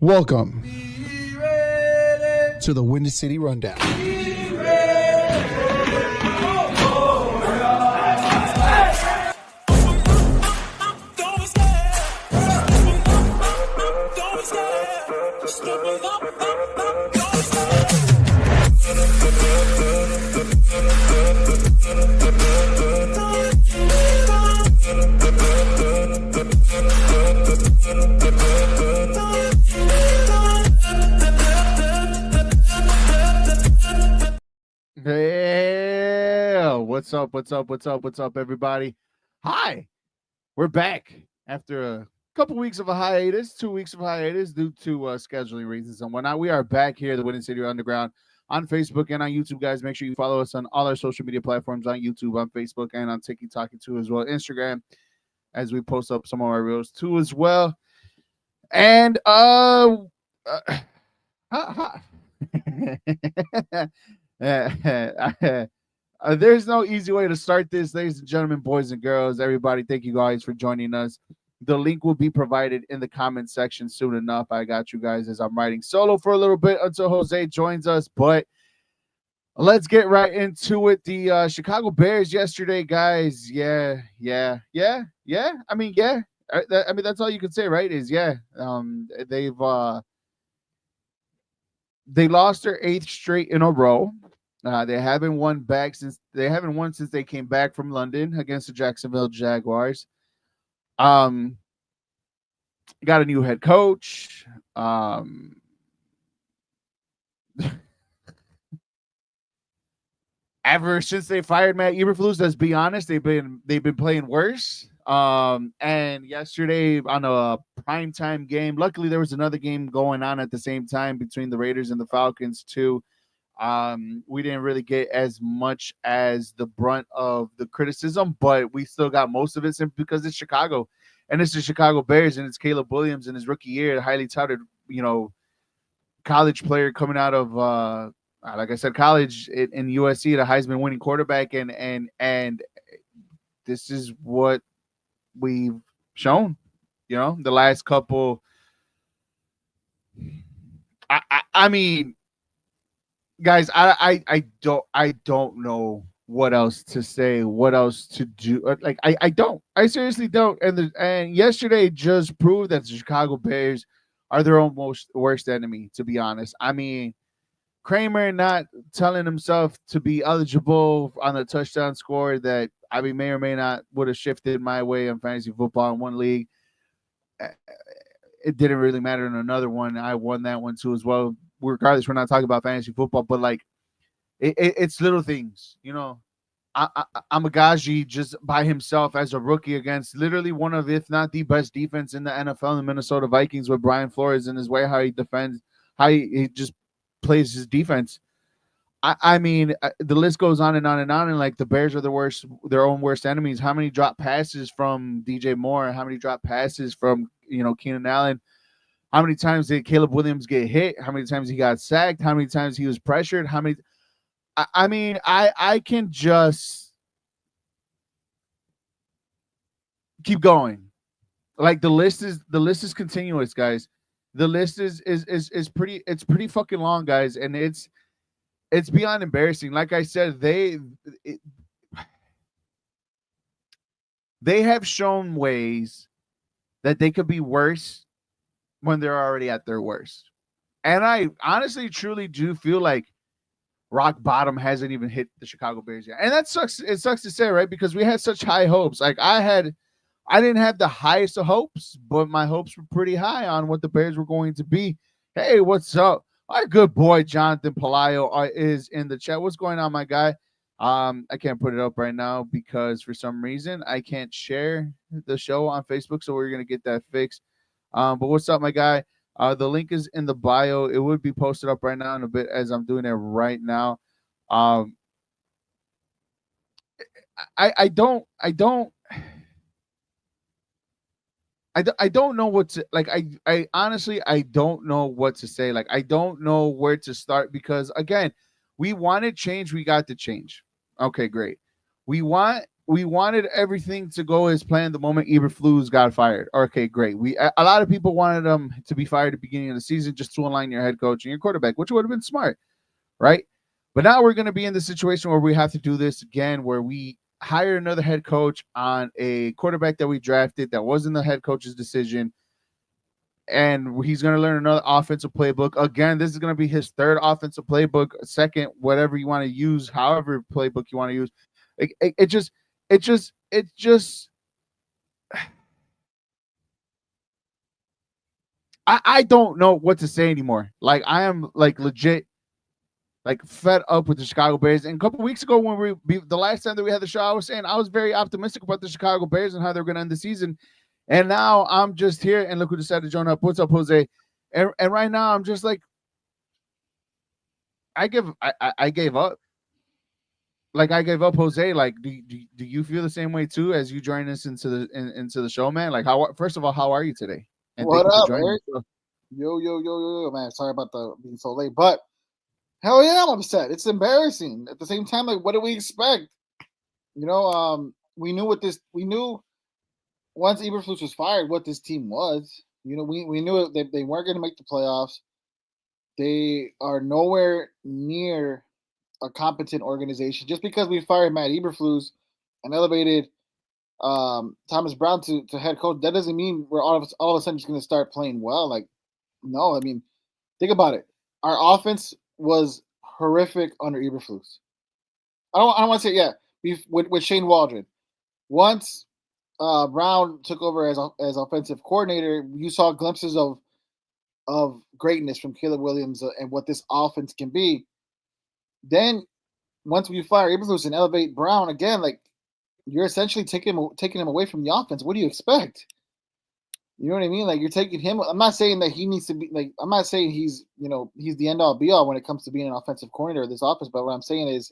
Welcome to the Windy City Rundown. Hey, what's up, everybody? Hi, we're back after a couple weeks of a hiatus, 2 weeks of hiatus due to scheduling reasons and whatnot. We are back here, the Winning City Underground, on Facebook and on YouTube, guys. Make sure you follow us on all our social media platforms on YouTube, on Facebook, and on TikTok too, as well, Instagram, as we post up some of our reels too, as well. And there's no easy way to start this, ladies and gentlemen, boys and girls, everybody. Thank you guys for joining us. The link will be provided in the comment section soon enough. I got you guys as I'm riding solo for a little bit until Jose joins us, but let's get right into it. The Chicago Bears yesterday, guys. Yeah. I mean, that's all you can say, right? Is yeah. They lost their 8th straight in a row. They haven't won since they came back from London against the Jacksonville Jaguars. Got a new head coach. Ever since they fired Matt Eberflus, let's be honest, they've been playing worse. And yesterday on a primetime game, luckily there was another game going on at the same time between the Raiders and the Falcons too. We didn't really get as much as the brunt of the criticism, but we still got most of it simply because it's Chicago and it's the Chicago Bears and it's Caleb Williams in his rookie year, highly touted, college player coming out of, like I said, college in USC, the Heisman winning quarterback. And this is what we've shown, the last couple. I mean, guys, I don't know what else to say, what else to do. Like I seriously don't. And yesterday just proved that the Chicago Bears are their own worst enemy, to be honest. I mean, Kramer not telling himself to be eligible on the touchdown score that may or may not would have shifted my way in fantasy football in one league. It didn't really matter in another one. I won that one too as well. Regardless, we're not talking about fantasy football, but like it's little things, Amagaji just by himself as a rookie against literally one of, if not the best defense in the NFL, the Minnesota Vikings, with Brian Flores in his way, how he defends, how he just plays his defense. I mean, the list goes on and on and on. And like the Bears are their own worst enemies. How many drop passes from DJ Moore? How many drop passes from Keenan Allen? How many times did Caleb Williams get hit? How many times he got sacked? How many times he was pressured? How many? I mean, I can just keep going. Like the list is continuous, guys. The list is pretty fucking long, guys, and it's beyond embarrassing. Like I said, they have shown ways that they could be worse when they're already at their worst. And I honestly, truly do feel like rock bottom hasn't even hit the Chicago Bears yet. And that sucks. It sucks to say, right? Because we had such high hopes. Like I didn't have the highest of hopes, but my hopes were pretty high on what the Bears were going to be. Hey, what's up? Our good boy Jonathan Palayo is in the chat. What's going on, my guy? I can't put it up right now because for some reason I can't share the show on Facebook, so we're gonna get that fixed. But what's up, my guy? The link is in the bio. It would be posted up right now in a bit as I'm doing it right now. I don't know what to like. I honestly, I don't know what to say. Like, I don't know where to start because again, we wanted change. We got the change. Okay, great. We want we wanted everything to go as planned the moment Eberflus got fired. Okay, great. A lot of people wanted him to be fired at the beginning of the season just to align your head coach and your quarterback, which would have been smart, right? But now we're going to be in the situation where we have to do this again, where we hire another head coach on a quarterback that we drafted that wasn't the head coach's decision, and he's going to learn another offensive playbook. Again, this is going to be his third offensive playbook, second, whatever you want to use, however playbook you want to use. It just I don't know what to say anymore. Like I am like legit like fed up with the Chicago Bears. And a couple weeks ago when the last time that we had the show, I was saying I was very optimistic about the Chicago Bears and how they're going to end the season. And now I'm just here and look who decided to join up. What's up, Jose? And right now I'm just like I gave up. Like I gave up, Jose. Like, do you feel the same way too as you join us into the show, man? Like, how? First of all, how are you today? And What thank you for up, joining. Eric? Yo, man. Sorry about being so late, but hell yeah, I'm upset. It's embarrassing. At the same time, like, what do we expect? We knew what this. We knew once Eberflus was fired, what this team was. We knew they weren't going to make the playoffs. They are nowhere near a competent organization. Just because we fired Matt Eberflus and elevated Thomas Brown to head coach, that doesn't mean we're all of a sudden just going to start playing well. Like, no, I mean, think about it. Our offense was horrific under Eberflus. I don't want to say with Shane Waldron. Once Brown took over as offensive coordinator, you saw glimpses of greatness from Caleb Williams and what this offense can be. Then once we fire Eberflus and elevate Brown again, like you're essentially taking him away from the offense. What do you expect? You know what I mean? Like you're taking him. I'm not saying that he needs to be like. I'm not saying he's the end all be all when it comes to being an offensive coordinator of this offense. But what I'm saying is,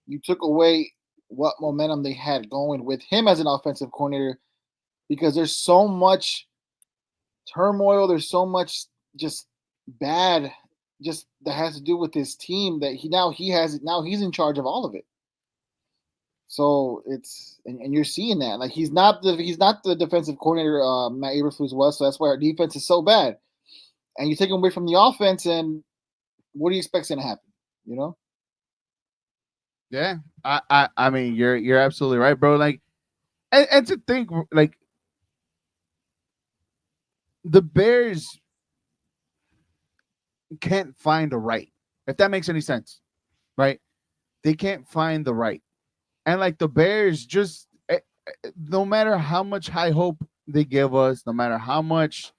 you took away what momentum they had going with him as an offensive coordinator because there's so much turmoil. There's so much just bad, just that has to do with his team that he's in charge of all of it. So it's and you're seeing that like he's not the defensive coordinator Matt Eberflus was, so that's why our defense is so bad. And you take him away from the offense, and what do you expect's going to happen? You know? Yeah, I mean, you're absolutely right, bro. Like, and to think like the Bears can't find a right, if that makes any sense, right? They can't find the right, and like the Bears just no matter how much high hope they give us, no matter how much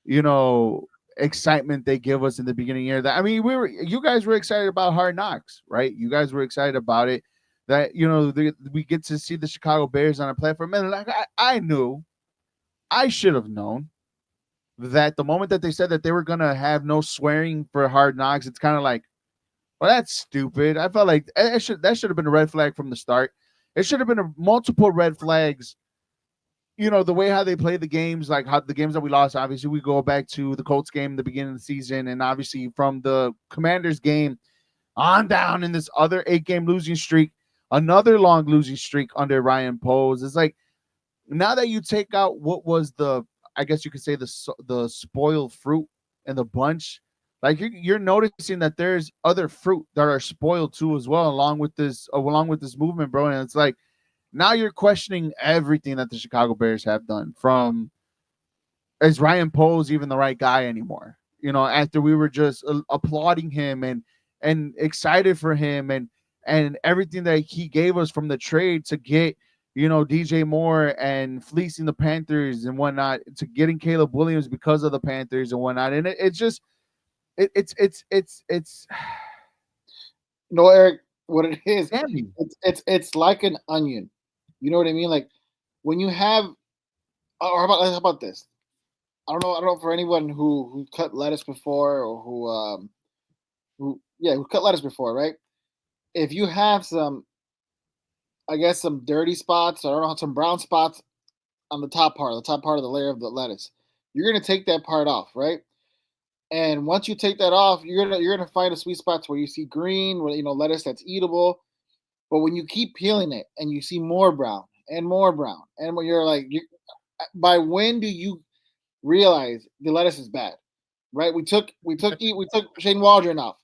you know excitement they give us in the beginning of the year. That I mean, you guys were excited about Hard Knocks, right? You guys were excited about it. That we get to see the Chicago Bears on a platform, and like I knew, I should have known that the moment that they said that they were gonna have no swearing for Hard Knocks, it's kind of like, well, that's stupid. I felt like that should have been a red flag from the start. It should have been multiple red flags. The way how they play the games, like how the games that we lost, obviously we go back to the Colts game, the beginning of the season, and obviously from the Commanders game on down in this other 8-game losing streak, another long losing streak under Ryan Poles. It's like now that you take out what was I guess you could say the spoiled fruit in the bunch, like you're noticing that there's other fruit that are spoiled too as well, along with this movement, bro. And it's like now you're questioning everything that the Chicago Bears have done. From is Ryan Poles even the right guy anymore? After we were just applauding him and excited for him and everything that he gave us from the trade to get DJ Moore and fleecing the Panthers and whatnot, to getting Caleb Williams because of the Panthers and whatnot. And it's just it's No, Eric, what it is, heavy. it's like an onion. You know what I mean? Like when you have, or how about this? I don't know for anyone who cut lettuce before or who cut lettuce before, right? If you have some, I guess some dirty spots, I don't know, some brown spots on the top part of the layer of the lettuce, you're gonna take that part off, right? And once you take that off, you're gonna find a sweet spots where you see green, where lettuce that's eatable. But when you keep peeling it and you see more brown and more brown, and when you're like, by when do you realize the lettuce is bad? Right? We took Shane Waldron off.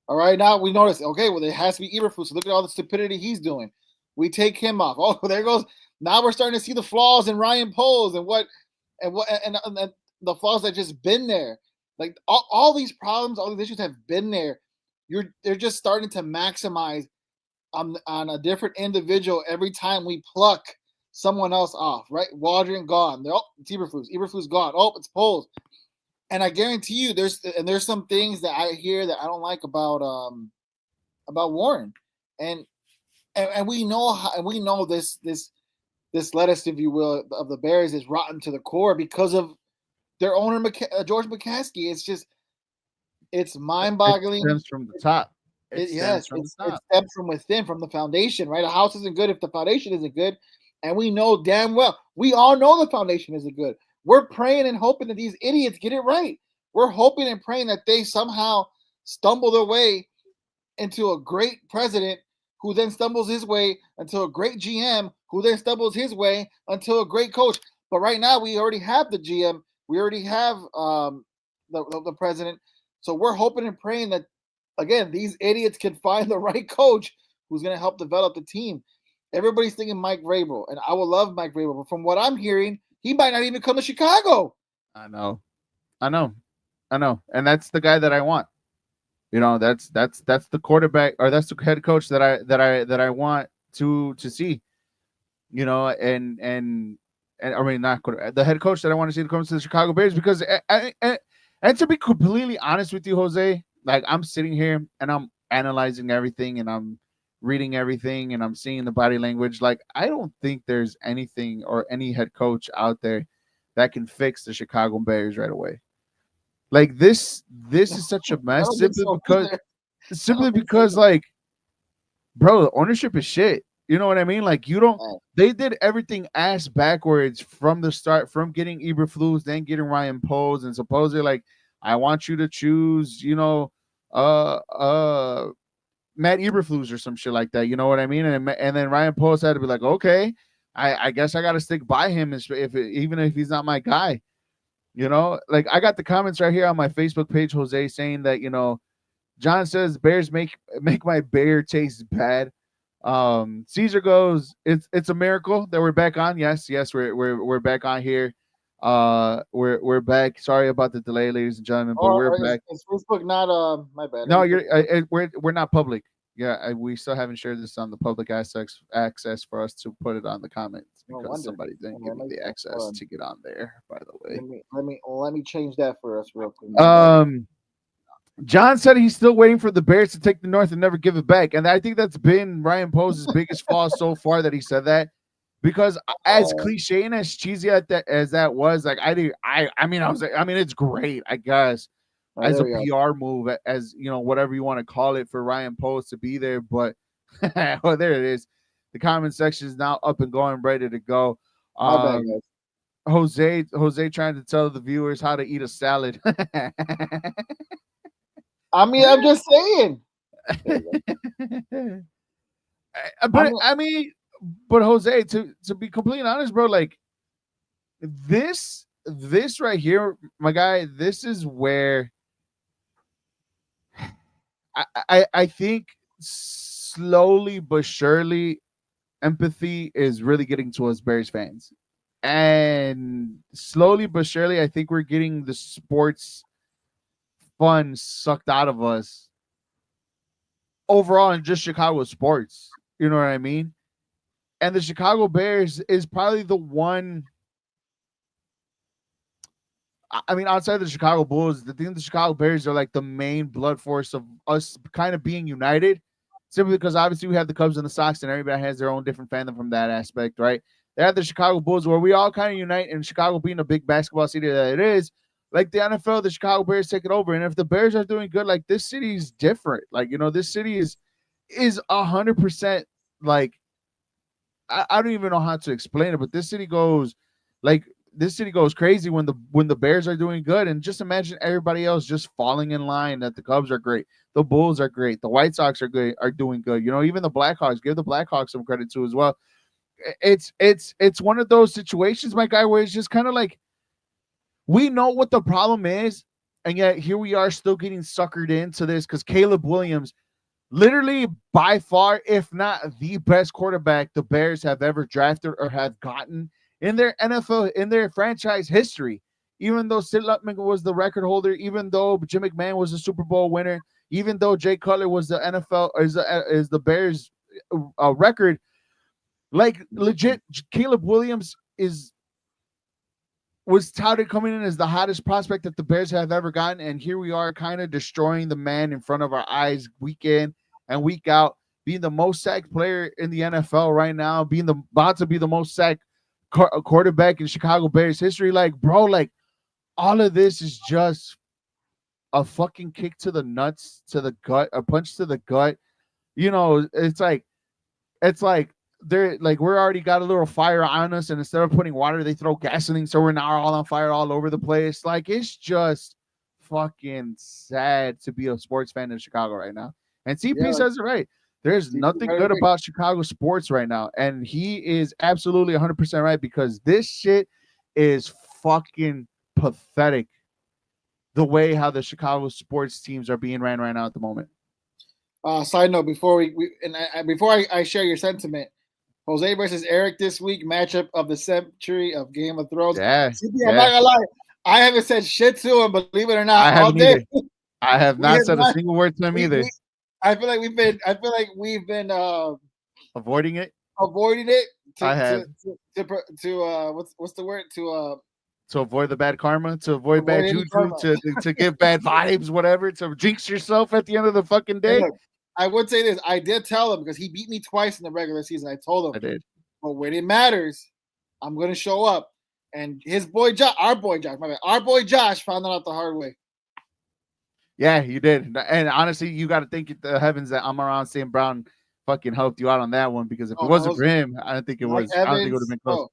All right, now we notice. Okay, well, it has to be Eberflus. So look at all the stupidity he's doing. We take him off. Oh, there goes. Now we're starting to see the flaws in Ryan Poles and the flaws that just been there. Like all these problems, all these issues have been there. They're just starting to maximize on a different individual every time we pluck someone else off. Right, Waldron gone. It's Eberflus. Eberflus gone. Oh, it's Poles. And I guarantee you, there's some things that I hear that I don't like about Warren, and we know this lettuce, if you will, of the Bears is rotten to the core because of their owner George McCaskey. It's mind-boggling. It stems from the top. It stems from within, from the foundation. Right, a house isn't good if the foundation isn't good, and we know damn well. We all know the foundation isn't good. We're praying and hoping that these idiots get it right. We're hoping and praying that they somehow stumble their way into a great president who then stumbles his way into a great GM who then stumbles his way until a great coach. But right now we already have the GM. We already have the president. So we're hoping and praying that, again, these idiots can find the right coach who's going to help develop the team. Everybody's thinking Mike Vrabel, and I will love Mike Vrabel. But from what I'm hearing, he might not even come to Chicago. I know. And that's the guy that I want. You know, that's the quarterback, or that's the head coach that I want to see. You know, and I mean, not the head coach that I want to see to come to the Chicago Bears, because and to be completely honest with you, Jose, like I'm sitting here and I'm analyzing everything and I'm reading everything and I'm seeing the body language. Like, I don't think there's anything or any head coach out there that can fix the Chicago Bears right away. Like this is such a mess simply because like, bro, the ownership is shit. You know what I mean? Like, they did everything ass backwards from the start, from getting Eberflus, then getting Ryan Poles, and supposedly like, I want you to choose, you know, Matt Eberflus or some shit like that. You know what I mean? And then Ryan Poles had to be like, okay, I guess I got to stick by him even if he's not my guy. You know, like I got the comments right here on my Facebook page, Jose, saying that, you know, John says Bears make my bear taste bad. Caesar goes, it's a miracle that we're back on. Yes, we're back on here. We're back. Sorry about the delay, ladies and gentlemen, but we're back. Is Facebook not my bad? No, we're not public. Yeah, we still haven't shared this on the public access for us to put it on the comments because somebody didn't give me the access to get on there. By the way, let me change that for us real quick. John said he's still waiting for the Bears to take the North and never give it back, and I think that's been Ryan Poles' biggest flaw so far, that he said that. Because as cliche and as cheesy as that was, like I mean, it's great, I guess, as a PR move, as you know, whatever you want to call it, for Ryan Poles to be there. But well, there it is. The comment section is now up and going, ready to go. Jose trying to tell the viewers how to eat a salad. I mean, I'm just saying. But Jose, to be completely honest, bro, like this right here, my guy, this is where I think slowly but surely empathy is really getting to us Bears fans. And slowly but surely, I think we're getting the sports fun sucked out of us overall in just Chicago sports. You know what I mean? And the Chicago Bears is probably the one. I mean, outside of the Chicago Bulls, the Chicago Bears are like the main blood force of us kind of being united. Simply because obviously we have the Cubs and the Sox, and everybody has their own different fandom from that aspect, right? They have the Chicago Bulls, where we all kind of unite, and Chicago being a big basketball city that it is, like the NFL, the Chicago Bears take it over. And if the Bears are doing good, like this city is different. Like, you know, this city is 100% like, I don't even know how to explain it, but this city goes like this city goes crazy when the Bears are doing good, and just imagine everybody else just falling in line. That the Cubs are great, the Bulls are great, the White Sox are good, are doing good. You know, even the Blackhawks. Give the Blackhawks some credit too as well. It's one of those situations, my guy, where it's just kind of like we know what the problem is, and yet here we are still getting suckered into this because Caleb Williams, literally by far, if not the best quarterback the Bears have ever drafted or have gotten in their NFL, in their franchise history. Even though Sid Luckman was the record holder, even though Jim McMahon was a Super Bowl winner, even though Jay Cutler was the NFL is the Bears record, like legit, Caleb Williams was touted coming in as the hottest prospect that the Bears have ever gotten, and here we are, kind of destroying the man in front of our eyes, week in and week out, being the most sacked player in the NFL right now, being about to be the most sacked quarterback in Chicago Bears history. Like, bro, like all of this is just a fucking kick to the nuts, to the gut, a punch to the gut. You know, it's like they're like, we're already got a little fire on us, and instead of putting water, they throw gasoline, so we're now all on fire all over the place. Like, it's just fucking sad to be a sports fan in Chicago right now. And CP says it right. There's nothing good about Chicago sports right now, and he is absolutely 100% right, because this shit is fucking pathetic, the way how the Chicago sports teams are being ran right now at the moment. Side note, before before I share your sentiment, Jose versus Eric this week, matchup of the century of Game of Thrones. Yeah, I'm not gonna lie, I haven't said shit to him, believe it or not, all day. I have not said a single word to him either. I feel like we've been avoiding it. I have to what's the word to avoid the bad karma, to avoid bad juju, to give bad vibes, whatever, to jinx yourself at the end of the fucking day. Look, I would say this. I did tell him, because he beat me twice in the regular season. I told him, I did. But when it matters, I'm going to show up. And our boy Josh found that out the hard way. Yeah, you did. And honestly, you got to thank the heavens that Amon-Ra St. Brown fucking helped you out on that one, because if it wasn't for him, I don't think it was. I don't think it would have been close.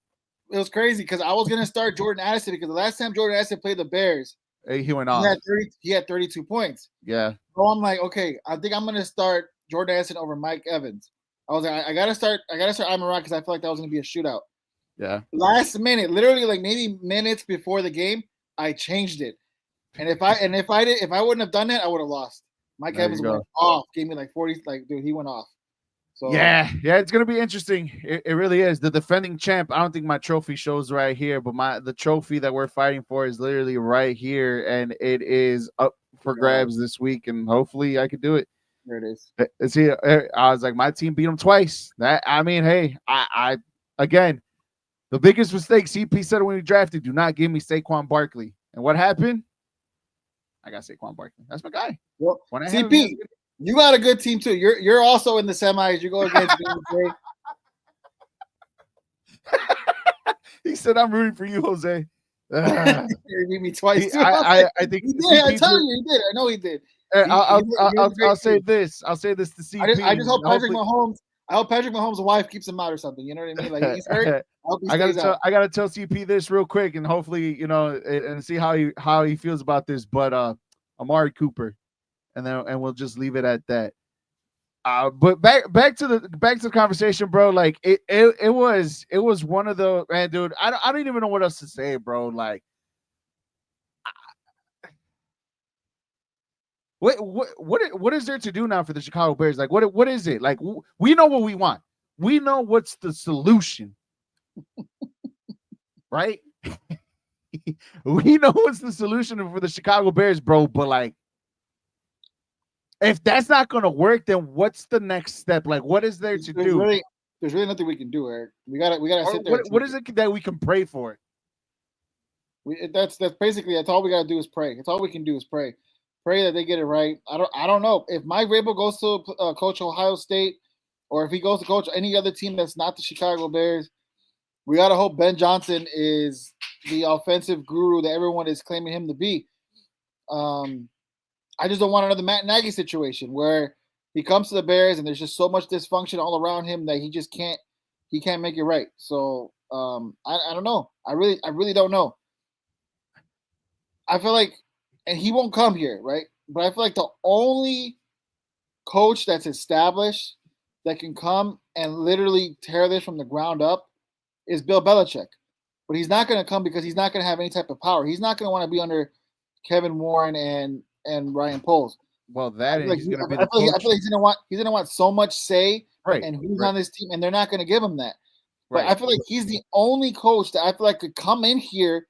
It was crazy, because I was going to start Jordan Addison, because the last time Jordan Addison played the Bears, he went off. He had 32 points. Yeah. So I'm like, okay, I think I'm going to start Jordan Addison over Mike Evans. I was like, I got to start Amon-Ra, because I feel like that was going to be a shootout. Yeah. Last minute, literally like maybe minutes before the game, I changed it. And if I wouldn't have done that, I would have lost. Mike Evans went off, gave me like 40. Like, dude, he went off. So yeah, it's gonna be interesting. It really is. The defending champ. I don't think my trophy shows right here, but the trophy that we're fighting for is literally right here, and it is up for grabs this week. And hopefully, I could do it. There it is. It's here. I was like, my team beat them twice. Hey, I again, the biggest mistake CP said when he drafted: do not give me Saquon Barkley. And what happened? I got Saquon Barkley. That's my guy. Well, CP, you got a good team too. You're also in the semis. You go against me. He said, "I'm rooting for you, Jose." You beat me twice. I think he did. I tell you, he did. I know he did. I'll say this. I'll say this to CP. I just hope Patrick Mahomes. I hope Patrick Mahomes' wife keeps him out or something. You know what I mean? Like, he's hurt. I gotta tell CP this real quick, and hopefully, and see how he feels about this. But Amari Cooper, and we'll just leave it at that. But back to the conversation, bro. Like it was one of the, man, dude. I don't even know what else to say, bro. Like, what is there to do now for the Chicago Bears? Like, what is it? Like, we know what we want. We know what's the solution, right? We know what's the solution for the Chicago Bears, bro. But like, if that's not going to work, then what's the next step? Like, what is there to do? There's really nothing we can do, Eric. We gotta sit there. What is it that we can pray for? That's basically, that's all we gotta do is pray. That's all we can do is pray. Pray that they get it right. I don't know if Mike Vrabel goes to coach Ohio State, or if he goes to coach any other team that's not the Chicago Bears. We gotta hope Ben Johnson is the offensive guru that everyone is claiming him to be. I just don't want another Matt Nagy situation where he comes to the Bears and there's just so much dysfunction all around him that he can't make it right. So I don't know. I really don't know. I feel like, and he won't come here, right? But I feel like the only coach that's established that can come and literally tear this from the ground up is Bill Belichick. But he's not going to come because he's not going to have any type of power. He's not going to want to be under Kevin Warren and Ryan Poles. Well, that is going to be I the feel coach. like he's gonna want so much say Right. and who's on this team, and they're not going to give him that. But Right. I feel like he's the only coach that I feel like could come in here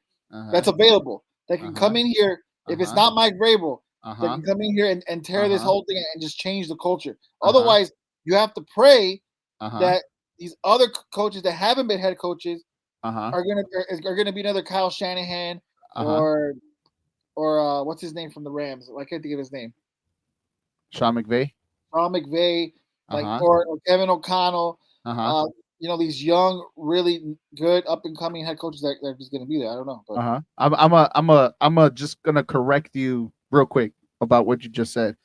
that's available. That can come in here if it's not Mike Vrabel. That can come in here and tear this whole thing and just change the culture. Otherwise, you have to pray that these other coaches that haven't been head coaches are gonna be another Kyle Shanahan or what's his name from the Rams? I can't think of his name. Sean McVay, or Kevin O'Connell. These young, really good up and coming head coaches that are just going to be there. I don't know. But. I'm just gonna correct you real quick about what you just said.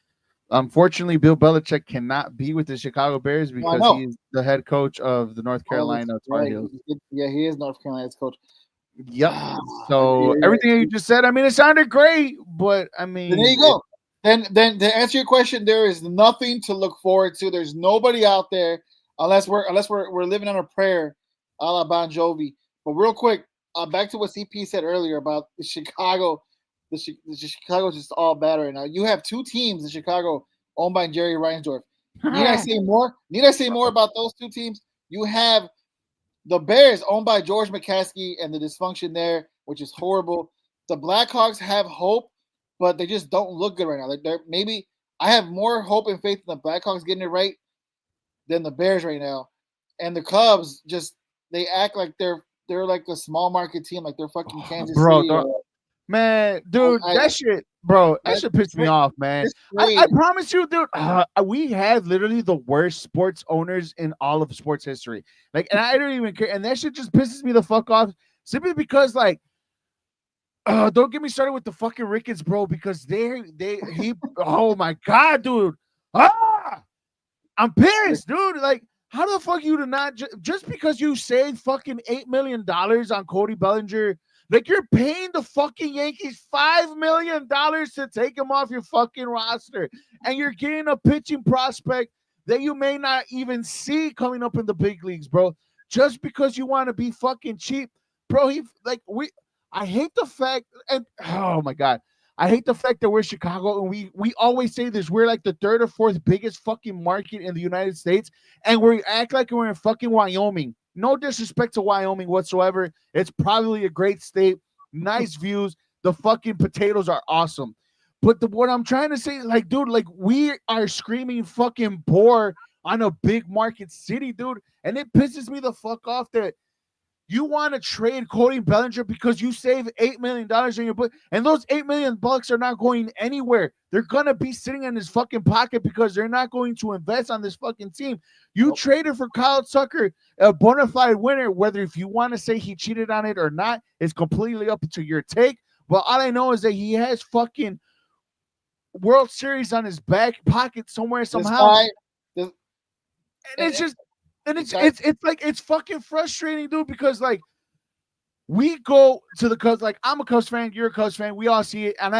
Unfortunately, Bill Belichick cannot be with the Chicago Bears because he's the head coach of the North Carolina Tar Heels. Yeah, he is North Carolina's coach. Yep. So everything you just said, I mean, it sounded great, but I mean, there you go. Then to answer your question, there is nothing to look forward to. There's nobody out there unless we're living on a prayer, a la Bon Jovi. But real quick, back to what CP said earlier about the Chicago. The Chicago is just all bad right now. You have two teams in Chicago owned by Jerry Reinsdorf. Need I say more? Need I say more about those two teams? You have the Bears owned by George McCaskey and the dysfunction there, which is horrible. The Blackhawks have hope, but they just don't look good right now. Maybe I have more hope and faith in the Blackhawks getting it right than the Bears right now. And the Cubs they act like they're like a small market team, like they're fucking Kansas City. Man, dude, that shit pissed me off, man. I promise you, dude, we have literally the worst sports owners in all of sports history. Like, and I don't even care. And that shit just pisses me the fuck off simply because, like, don't get me started with the fucking Ricketts, bro, because oh my God, dude. I'm pissed, dude. Like, how the fuck you do not just because you saved fucking $8 million on Cody Bellinger? Like, you're paying the fucking Yankees $5 million to take him off your fucking roster. And you're getting a pitching prospect that you may not even see coming up in the big leagues, bro. Just because you want to be fucking cheap. Bro, I hate the fact, and oh my God, I hate the fact that we're Chicago, and we always say this. We're like the third or fourth biggest fucking market in the United States, and we act like we're in fucking Wyoming. No disrespect to Wyoming whatsoever. It's probably a great state. Nice views. The fucking potatoes are awesome. But what I'm trying to say, like, dude, like, we are screaming fucking poor on a big market city, dude. And it pisses me the fuck off that you want to trade Cody Bellinger because you save $8 million in your book, and those $8 million are not going anywhere. They're gonna be sitting in his fucking pocket because they're not going to invest on this fucking team. You traded for Kyle Tucker, a bona fide winner. Whether if you want to say he cheated on it or not, it's completely up to your take. But all I know is that he has fucking World Series on his back pocket somewhere somehow. And it's just. And it's like it's fucking frustrating, dude, because like we go to the Cubs, like I'm a Cubs fan, you're a Cubs fan, we all see it, and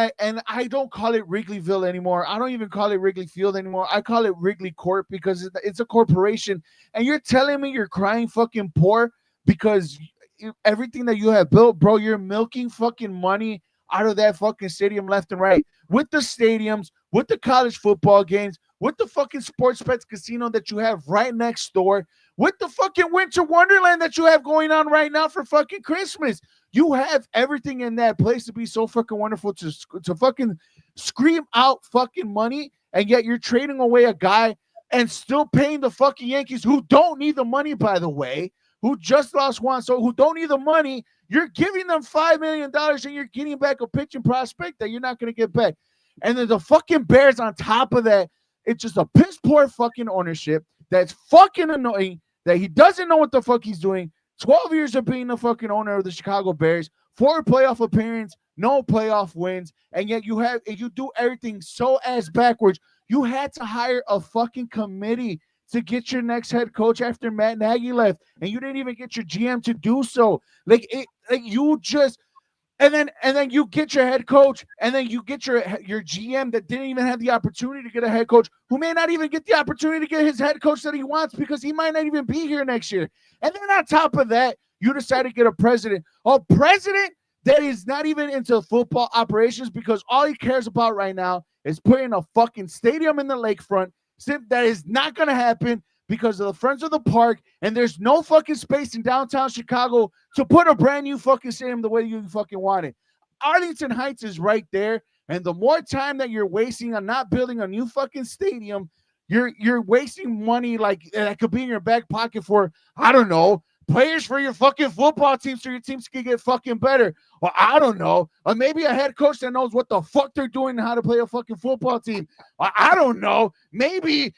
I don't call it Wrigleyville anymore. I don't even call it Wrigley Field anymore. I call it Wrigley Corp because it's a corporation. And you're telling me you're crying fucking poor because everything that you have built, bro, you're milking fucking money out of that fucking stadium left and right. With the stadiums, with the college football games, with the fucking sports bets casino that you have right next door, with the fucking winter wonderland that you have going on right now for fucking Christmas. You have everything in that place to be so fucking wonderful to fucking scream out fucking money, and yet you're trading away a guy and still paying the fucking Yankees, who don't need the money, by the way, who just lost Juan Soto, who don't need the money. You're giving them $5 million and you're getting back a pitching prospect that you're not going to get back. And then the fucking Bears on top of that, it's just a piss poor fucking ownership that's fucking annoying, that he doesn't know what the fuck he's doing. 12 years of being the fucking owner of the Chicago Bears, 4 playoff appearances, no playoff wins, and yet you do everything so ass backwards. You had to hire a fucking committee to get your next head coach after Matt Nagy left, and you didn't even get your GM to do so. Like you just. And then you get your head coach, and then you get your GM that didn't even have the opportunity to get a head coach, who may not even get the opportunity to get his head coach that he wants because he might not even be here next year. And then on top of that, you decide to get a president that is not even into football operations because all he cares about right now is putting a fucking stadium in the lakefront. That is not going to happen because of the Friends of the Park, and there's no fucking space in downtown Chicago to put a brand new fucking stadium the way you fucking want it. Arlington Heights is right there, and the more time that you're wasting on not building a new fucking stadium, you're wasting money like that could be in your back pocket for, I don't know, players for your fucking football team so your teams can get fucking better. Or I don't know. Or maybe a head coach that knows what the fuck they're doing and how to play a fucking football team. Or I don't know. Maybe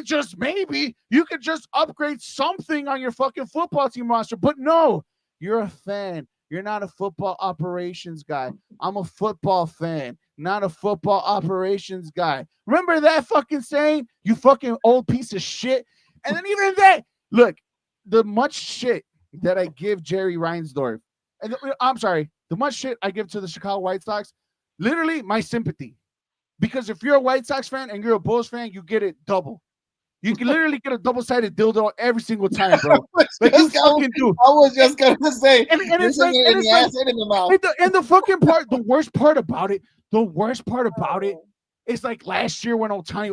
just maybe you could just upgrade something on your fucking football team roster. But no, you're a fan. You're not a football operations guy. I'm a football fan, not a football operations guy. Remember that fucking saying? You fucking old piece of shit. And then even that, look, the much shit that I give Jerry Reinsdorf, and I'm sorry, the much shit I give to the Chicago White Sox, literally my sympathy. Because if you're a White Sox fan and you're a Bulls fan, you get it double. You can literally get a double-sided dildo every single time, bro. Like you fucking do. I was just gonna say, and it's like, and it's like, in the mouth. And the fucking part, the worst part about it is like last year when Ohtani.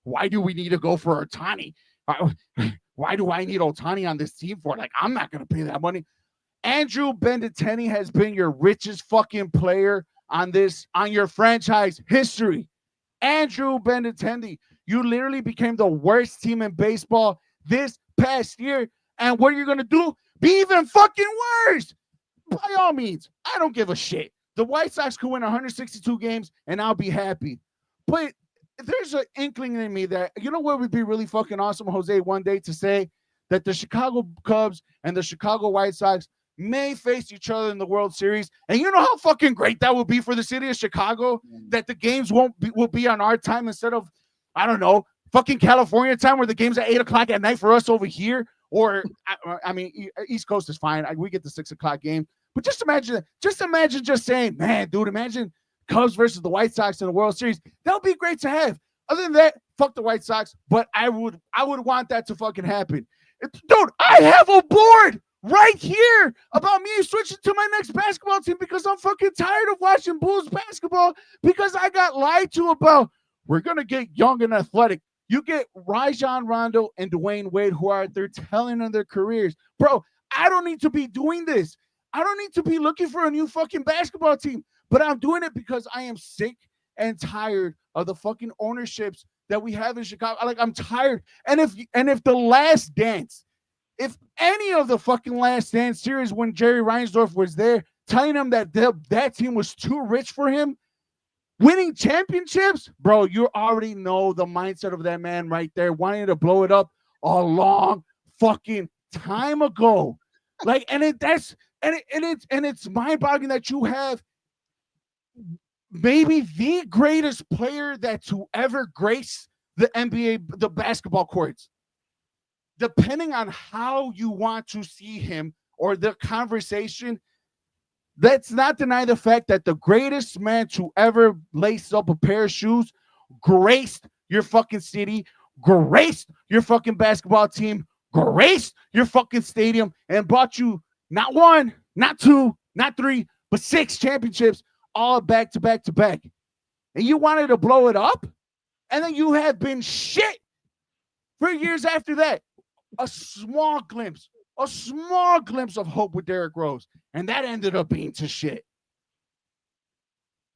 Why do we need to go for Ohtani? Why do I need Ohtani on this team for? Like, I'm not gonna pay that money. Andrew Benintendi has been your richest fucking player on your franchise history. Andrew Benintendi, you literally became the worst team in baseball this past year. And what are you going to do? Be even fucking worse. By all means, I don't give a shit. The White Sox could win 162 games and I'll be happy. But there's an inkling in me that, you know what would be really fucking awesome, Jose, one day to say that the Chicago Cubs and the Chicago White Sox may face each other in the World Series. And you know how fucking great that would be for the city of Chicago? That the games will be on our time instead of, I don't know, fucking California time where the game's at 8 o'clock at night for us over here. Or, I mean, East Coast is fine. We get the 6 o'clock game. But just imagine just saying, man, dude, imagine Cubs versus the White Sox in the World Series. That would be great to have. Other than that, fuck the White Sox. But I would want that to fucking happen. Dude, I have a board right here about me switching to my next basketball team because I'm fucking tired of watching Bulls basketball because I got lied to about we're going to get young and athletic. You get Rajon Rondo and Dwayne Wade who are at their telling of their careers. Bro, I don't need to be doing this. I don't need to be looking for a new fucking basketball team, but I'm doing it because I am sick and tired of the fucking ownerships that we have in Chicago. Like, I'm tired. And if the Last Dance, if any of the fucking Last Dance series when Jerry Reinsdorf was there, telling him that that team was too rich for him, winning championships, bro, you already know the mindset of that man right there, wanting to blow it up a long fucking time ago. Like, it's mind-boggling that you have maybe the greatest player that to ever grace the NBA, the basketball courts. Depending on how you want to see him or the conversation, let's not deny the fact that the greatest man to ever lace up a pair of shoes graced your fucking city, graced your fucking basketball team, graced your fucking stadium, and brought you not one, not two, not three, but 6 championships all back to back to back. And you wanted to blow it up? And then you have been shit for years after that. A small glimpse of hope with Derrick Rose, and that ended up being to shit.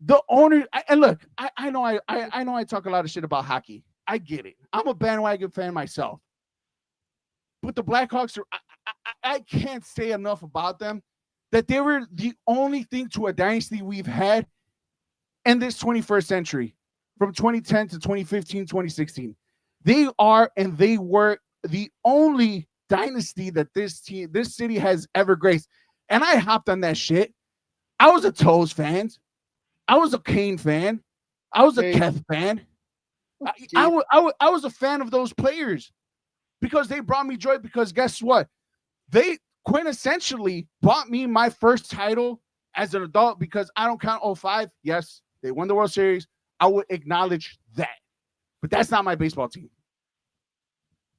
The owner, and look, I know I talk a lot of shit about hockey. I get it. I'm a bandwagon fan myself, but the Blackhawks are. I can't say enough about them. That they were the only thing to a dynasty we've had in this 21st century, from 2010 to 2015, 2016. They are and they were the only dynasty that this city has ever graced. And I hopped on that shit. I was a Toes fan. I was a Kane fan. I was a Keth fan. I was a fan of those players because they brought me joy. Because guess what? They quintessentially bought me my first title as an adult because I don't count 05. Yes, they won the World Series. I would acknowledge that. But that's not my baseball team.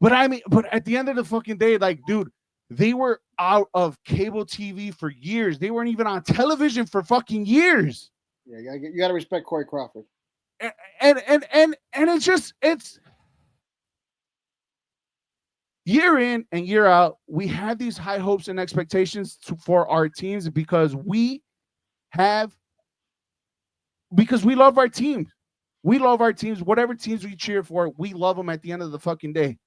But at the end of the fucking day, like, dude, they were out of cable TV for years. They weren't even on television for fucking years. Yeah, you gotta respect Corey Crawford. And it's year in and year out, we have these high hopes and expectations for our teams because we love our teams. We love our teams. Whatever teams we cheer for, we love them at the end of the fucking day.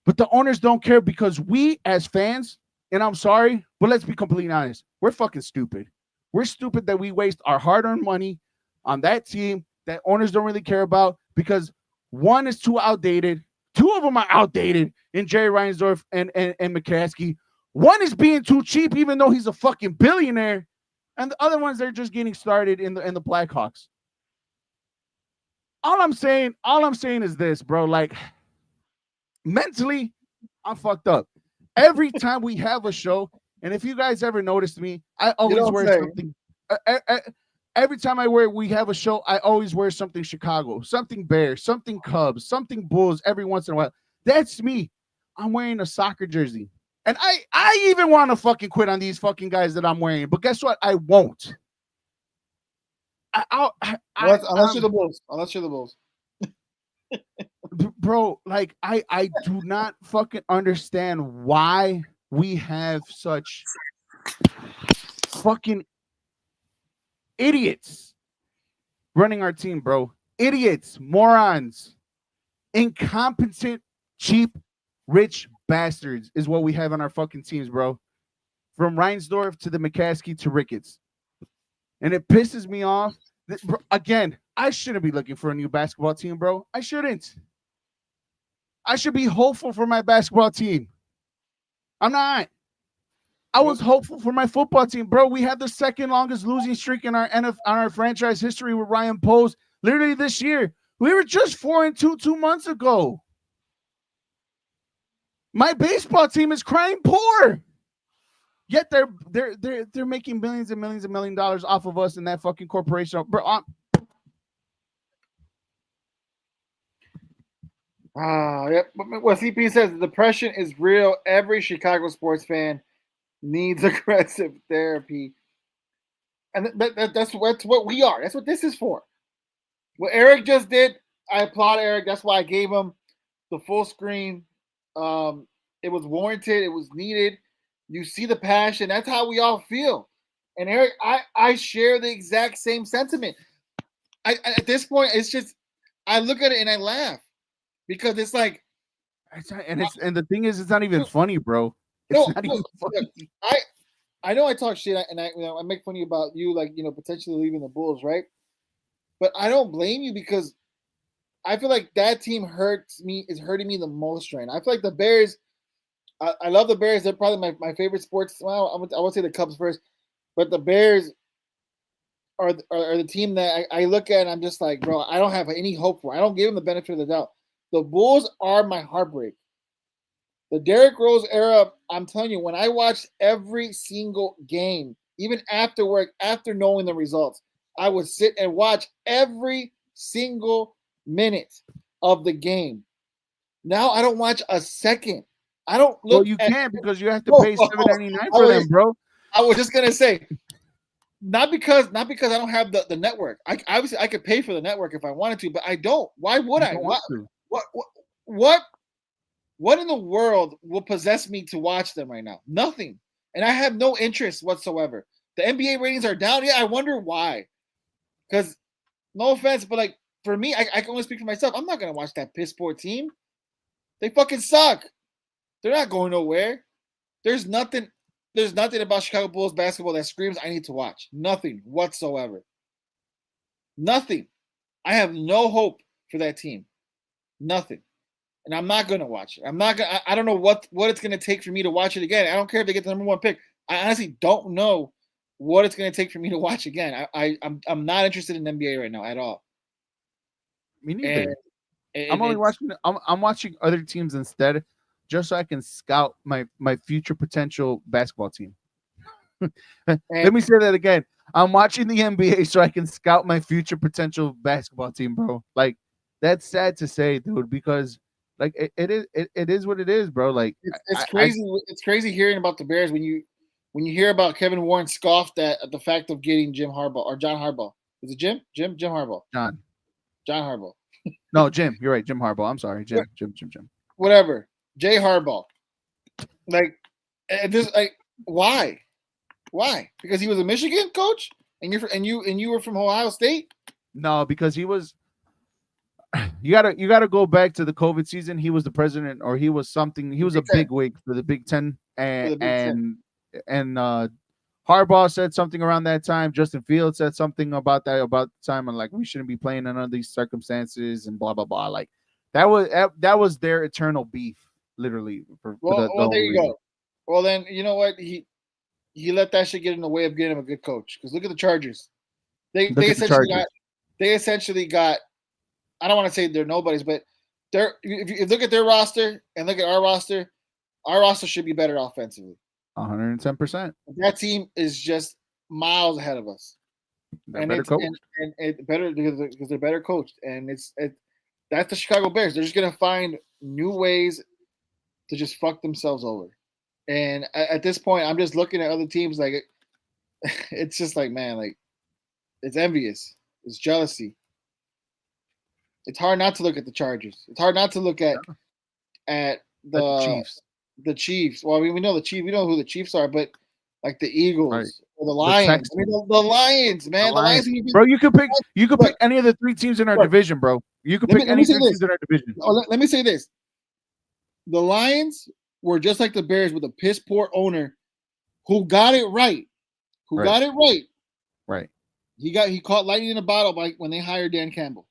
But the owners don't care because we as fans, and I'm sorry, but let's be completely honest, we're fucking stupid. We're stupid that we waste our hard-earned money on that team that owners don't really care about because one is too outdated. Two of them are outdated in Jerry Reinsdorf and McCaskey. One is being too cheap, even though he's a fucking billionaire. And the other ones, they're just getting started in the Blackhawks. All I'm saying is this, bro. Like, mentally, I'm fucked up. Every time we have a show, and if you guys ever noticed me, I always wear something. Every time we have a show, I always wear something Chicago, something Bears, something Cubs, something Bulls every once in a while. That's me. I'm wearing a soccer jersey. And I even want to fucking quit on these fucking guys that I'm wearing. But guess what? I won't. Unless you're the Bulls. Unless you're the Bulls. Bro, like, I do not fucking understand why we have such fucking idiots running our team, bro. Idiots, morons, incompetent, cheap, rich bastards is what we have on our fucking teams, bro. From Reinsdorf to the McCaskey to Ricketts. And it pisses me off. Again, I shouldn't be looking for a new basketball team, bro. I shouldn't. I should be hopeful for my basketball team. I'm not. I was hopeful for my football team, bro. We had the second longest losing streak in our franchise history with Ryan Poles. Literally this year, we were just 4-2 2 months ago. My baseball team is crying poor. Yet they're making millions and millions and $1 million off of us in that fucking corporation, bro. Yep. What CP says, the depression is real. Every Chicago sports fan needs aggressive therapy. And that's what we are. That's what this is for. What Eric just did, I applaud Eric. That's why I gave him the full screen. It was warranted. It was needed. You see the passion. That's how we all feel. And Eric, I share the exact same sentiment. At this point, it's just, I look at it and I laugh. Because it's like, and the thing is, it's not even funny, bro. It's not even funny. I know I talk shit and I make funny about you, like, potentially leaving the Bulls, right? But I don't blame you because I feel like that team is hurting me the most right now. I feel like the Bears. I love the Bears. They're probably my favorite sports. Well, I would say the Cubs first, but the Bears are the team that I look at and I'm just like, bro, I don't have any hope for. I don't give them the benefit of the doubt. The Bulls are my heartbreak. The Derrick Rose era, I'm telling you, when I watched every single game, even after work, after knowing the results, I would sit and watch every single minute of the game. Now I don't watch a second. I don't look. Well, you can't because you have to pay $7.99 for them, bro. I was just gonna say, not because I don't have the network. Obviously I could pay for the network if I wanted to, but I don't. Why would I? What in the world will possess me to watch them right now? Nothing. And I have no interest whatsoever. The NBA ratings are down. Yeah, I wonder why. Because, no offense, but like for me, I can only speak for myself. I'm not gonna watch that piss poor team. They fucking suck. They're not going nowhere. There's nothing about Chicago Bulls basketball that screams I need to watch. Nothing whatsoever. Nothing. I have no hope for that team. Nothing. And I'm not going to watch it. I don't know what it's going to take for me to watch it again. I don't care if they get the number one pick. I honestly don't know what it's going to take for me to watch again. I'm not interested in NBA right now at all. Me neither. And I'm only it's watching. I'm watching other teams instead, just so I can scout my future potential basketball team. and Let me say that again. I'm watching the NBA so I can scout my future potential basketball team, bro. Like that's sad to say, dude, because like it is what it is, bro. Like it's crazy. It's crazy hearing about the Bears when you hear about Kevin Warren scoffed at the fact of getting Jim Harbaugh or John Harbaugh. Is it Jim Harbaugh. John. John Harbaugh. No, Jim. You're right, Jim Harbaugh. I'm sorry, Jim. Whatever. Jay Harbaugh. Like this like why? Why? Because he was a Michigan coach and you were from Ohio State? No, because he was. You gotta go back to the COVID season. He was the president, or he was something. He was a big wig for the Big Ten, and Harbaugh said something around that time. Justin Fields said something about the time, and like we shouldn't be playing under these circumstances, and blah blah blah. Like that was their eternal beef, literally. Well, there you go. Well, then you know what he let that shit get in the way of getting him a good coach. Because look at the Chargers. They essentially got. I don't want to say they're nobodies, but if you look at their roster and look at our roster should be better offensively. 110%. That team is just miles ahead of us. They're better coached. And better because they're better coached. And that's the Chicago Bears. They're just gonna find new ways to just fuck themselves over. And at this point, I'm just looking at other teams like it's just like, man, like it's envious. It's jealousy. It's hard not to look at the Chargers. It's hard not to look at the Chiefs. The Chiefs. Well, I mean, we know the Chiefs. We know who the Chiefs are, but like the Eagles or the Lions. The Lions, man. The Lions. Bro, you could pick any of the three teams in our division, bro. You could pick any three teams in our division. Let me say this. The Lions were just like the Bears with a piss poor owner who got it right. Right. He caught lightning in a bottle when they hired Dan Campbell.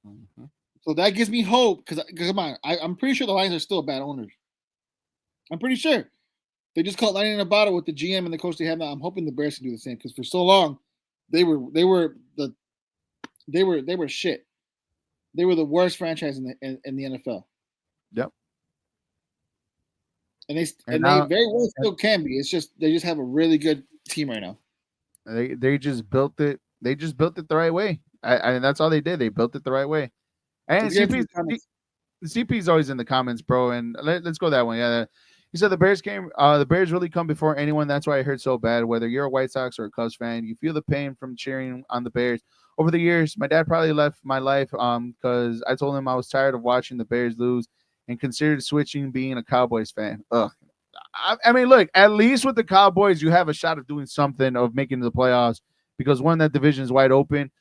Mm-hmm. So that gives me hope because come on, I'm pretty sure the Lions are still bad owners. I'm pretty sure they just caught lightning in a bottle with the GM and the coach they have now. I'm hoping the Bears can do the same because for so long they were shit. They were the worst franchise in the NFL. Yep. And they very well still can be. It's just they just have a really good team right now. They just built it. They just built it the right way. I that's all they did. They built it the right way. And CP's always in the comments, bro. And let's go that one. Yeah. He said the Bears really come before anyone. That's why I hurt so bad. Whether you're a White Sox or a Cubs fan, you feel the pain from cheering on the Bears. Over the years, my dad probably left my life because I told him I was tired of watching the Bears lose and considered switching being a Cowboys fan. Ugh. I mean, look, at least with the Cowboys, you have a shot of doing something, of making the playoffs, because one, that division is wide open.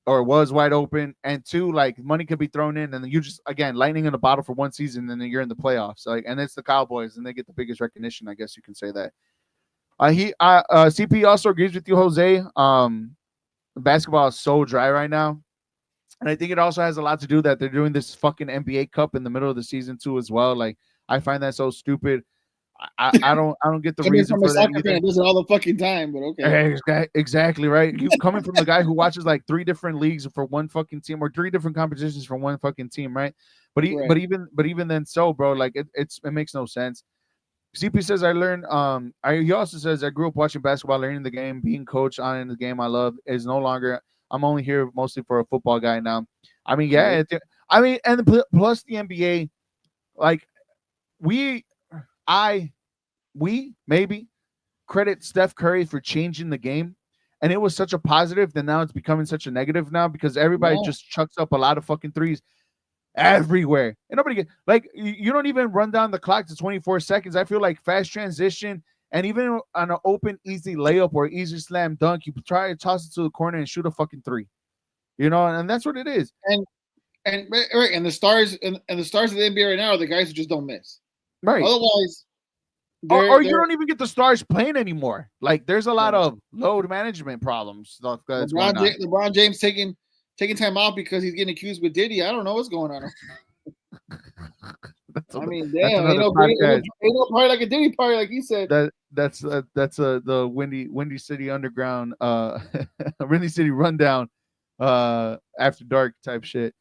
Or was wide open, and two, like money could be thrown in, and then you just again lightning in a bottle for one season, and then you're in the playoffs. Like, and it's the Cowboys, and they get the biggest recognition. I guess you can say that. CP also agrees with you, Jose. Basketball is so dry right now, and I think it also has a lot to do that they're doing this fucking NBA Cup in the middle of the season too, as well. Like, I find that so stupid. I don't get the reason for that either. Does it all the fucking time, but okay. Exactly right. You coming from the guy who watches like 3 different leagues for one fucking team, or 3 different competitions for one fucking team, right? But even then, so bro, like it makes no sense. CP says I learned. He also says I grew up watching basketball, learning the game, being coached on in the game I love is no longer. I'm only here mostly for a football guy now. I mean, yeah. And plus the NBA, like we maybe credit Steph Curry for changing the game, and it was such a positive that now it's becoming such a negative now because everybody just chucks up a lot of fucking threes everywhere, and nobody you don't even run down the clock to 24 seconds. I feel like fast transition and even on an open easy layup or easy slam dunk, you try to toss it to the corner and shoot a fucking 3, and that's what it is. And the stars and the stars of the NBA right now are the guys who just don't miss. Right. Otherwise, or you don't even get the stars playing anymore. Like there's a lot of load management problems. LeBron James taking time out because he's getting accused with Diddy. I don't know what's going on. I mean, damn, ain't no party like a Diddy party, like he said. That's the Windy City Underground, Windy City Rundown, after dark type shit.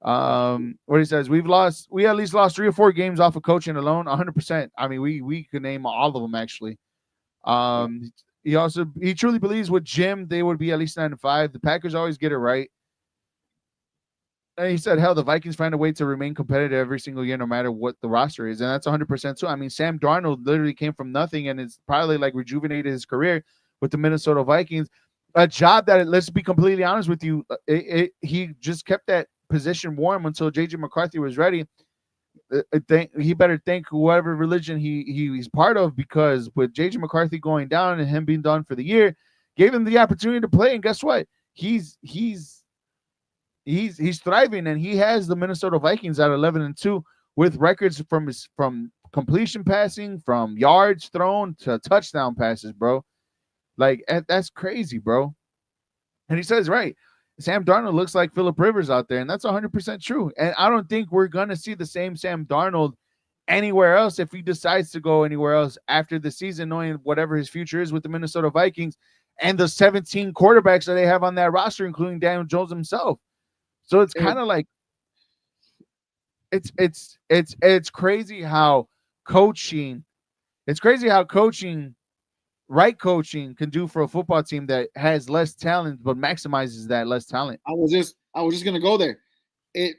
What he says, we at least lost 3 or 4 games off of coaching alone, 100%. I mean, we could name all of them actually. He truly believes with Jim they would be at least 9-5. The Packers always get it right. And he said, hell, the Vikings find a way to remain competitive every single year, no matter what the roster is. And that's 100% true. I mean, Sam Darnold literally came from nothing and it's probably like rejuvenated his career with the Minnesota Vikings. A job that, let's be completely honest with you, he just kept that position warm until J.J. McCarthy was ready. He better thank whoever religion he's part of, because with J.J. McCarthy going down and him being done for the year, gave him the opportunity to play. And guess what? He's thriving, and he has the Minnesota Vikings at 11-2 with records from completion passing, from yards thrown to touchdown passes, bro. Like, that's crazy, bro. And he says, right, Sam Darnold looks like Phillip Rivers out there, and that's 100% true. And I don't think we're going to see the same Sam Darnold anywhere else if he decides to go anywhere else after the season, knowing whatever his future is with the Minnesota Vikings and the 17 quarterbacks that they have on that roster, including Daniel Jones himself. So it's kind of like it's crazy how coaching, right coaching can do for a football team that has less talent but maximizes that less talent. I was just gonna go there. If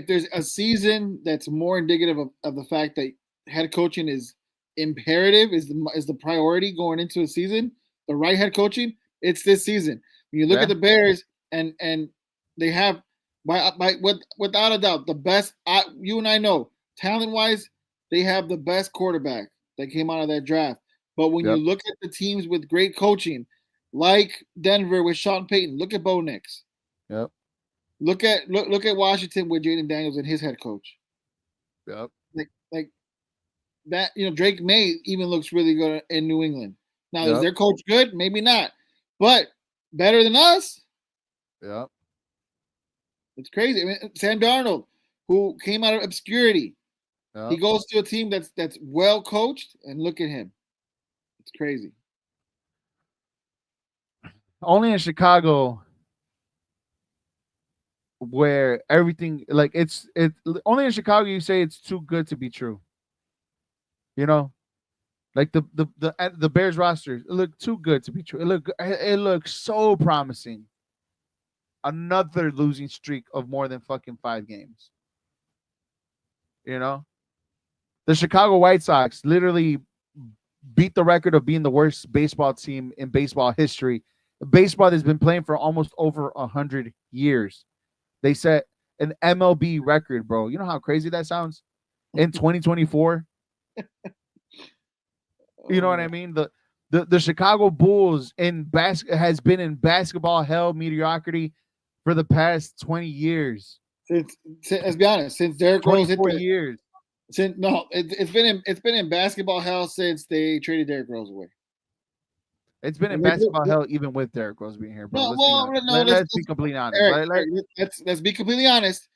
there's a season that's more indicative of the fact that head coaching is imperative, is the priority going into a season, the right head coaching, it's this season. When you look at the Bears and they have without a doubt the best. You and I know, talent wise, they have the best quarterback that came out of that draft. But when you look at the teams with great coaching, like Denver with Sean Payton, look at Bo Nix. Yep. Look at Washington with Jaden Daniels and his head coach. Yep. Like that, Drake May even looks really good in New England. Now, is their coach good? Maybe not, but better than us. Yep. It's crazy. I mean, Sam Darnold, who came out of obscurity, he goes to a team that's well coached, and look at him. It's crazy. Only in Chicago, where everything, like, it's only in Chicago you say it's too good to be true. Like the Bears roster, it looked too good to be true. It looks so promising. Another losing streak of more than fucking 5 games. The Chicago White Sox literally beat the record of being the worst baseball team in baseball history. Baseball has been playing for almost over 100 years. They set an MLB record, bro. You know how crazy that sounds? In 2024. You know what I mean? The Chicago Bulls has been in basketball hell mediocrity for the past 20 years. Let's be honest, since Derrick Rose hit 24 years. It's been in basketball hell since they traded Derrick Rose away. It's been in basketball hell even with Derrick Rose being here, bro. Let's be completely honest. Eric, let's be completely honest.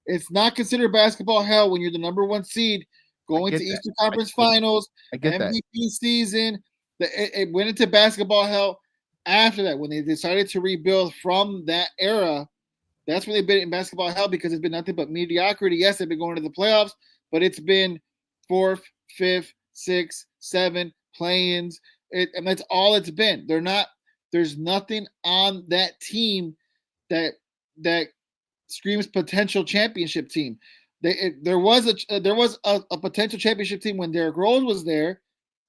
It's not considered basketball hell when you're the number 1 seed going to Eastern Conference Finals, MVP season. It went into basketball hell after that when they decided to rebuild from that era. That's when they've been in basketball hell because it's been nothing but mediocrity. Yes, they've been going to the playoffs, but it's been 4th, 5th, 6th, 7th play-ins. And that's all it's been. There's nothing on that team that screams potential championship team. There was a potential championship team when Derrick Rose was there,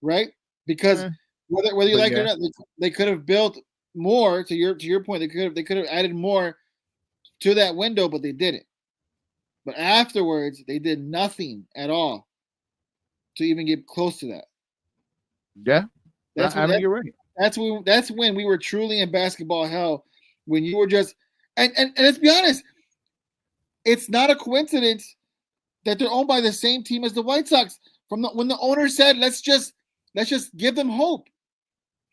right? Because whether you like it or not, they could have built more. To your point, they could have added more to that window, but they didn't. But afterwards, they did nothing at all to even get close to that. Yeah, you're right. That's when we were truly in basketball hell. When you were just and let's be honest, it's not a coincidence that they're owned by the same team as the White Sox. When the owner said, let's just give them hope.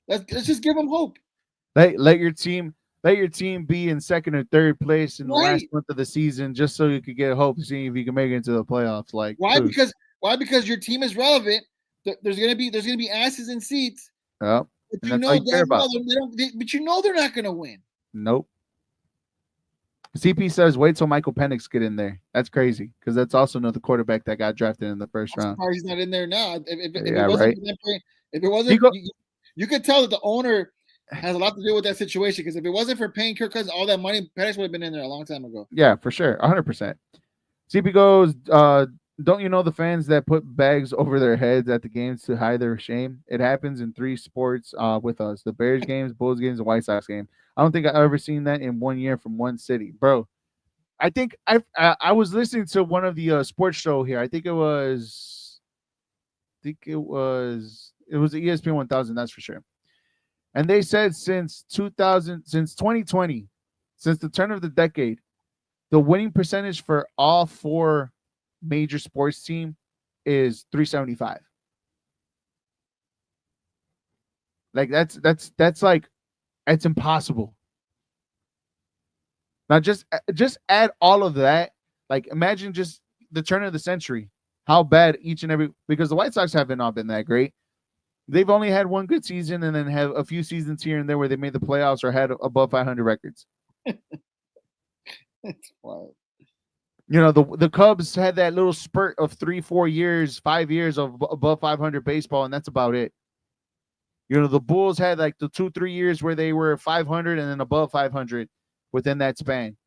Let's just give them hope. Let your team be in 2nd or 3rd place in the last month of the season, just so you could get hope to see if you can make it into the playoffs. Like, why? Why? Because your team is relevant. There's gonna be asses in seats. But you know they're not gonna win. Nope. CP says, wait till Michael Penix get in there. That's crazy because that's also another quarterback that got drafted in the first round. He's not in there now. If Yeah, it wasn't right. for them playing, if it wasn't, you could tell that the owner has a lot to do with that situation because if it wasn't for paying Kirk Cousins all that money, Penix would have been in there a long time ago. Yeah, for sure, 100%. CP goes, don't you know the fans that put bags over their heads at the games to hide their shame? It happens in 3 sports with us: the Bears games, Bulls games, and White Sox game. I don't think I've ever seen that in 1 year from one city, bro. I think I was listening to one of the sports show here. I think it was the ESPN 1000. That's for sure. And they said since 2020, since the turn of the decade, the winning percentage for all 4 major sports team is 375. Like that's like it's impossible. Now just add all of that. Like imagine just the turn of the century, how bad each and every, because the White Sox haven't not been that great. They've only had one good season and then have a few seasons here and there where they made the playoffs or had above 500 records. It's wild. You know, the Cubs had that little spurt of 3, 4 years, 5 years of above 500 baseball, and that's about it. You know, the Bulls had like the 2, 3 years where they were 500 and then above 500 within that span.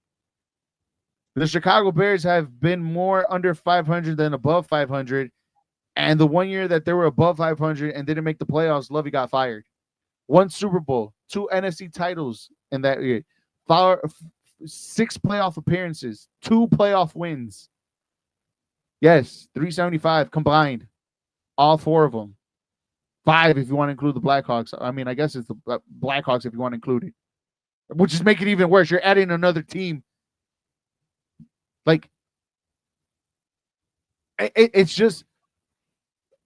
The Chicago Bears have been more under 500 than above 500. And the 1 year that they were above 500 and didn't make the playoffs, Lovey got fired. 1 Super Bowl, 2 NFC titles in that year, 6 playoff appearances, 2 playoff wins. Yes, 375 combined, all 4 of them. 5 if you want to include the Blackhawks. I mean, I guess it's the Blackhawks if you want to include it, which is making it even worse. You're adding another team. Like, it's just,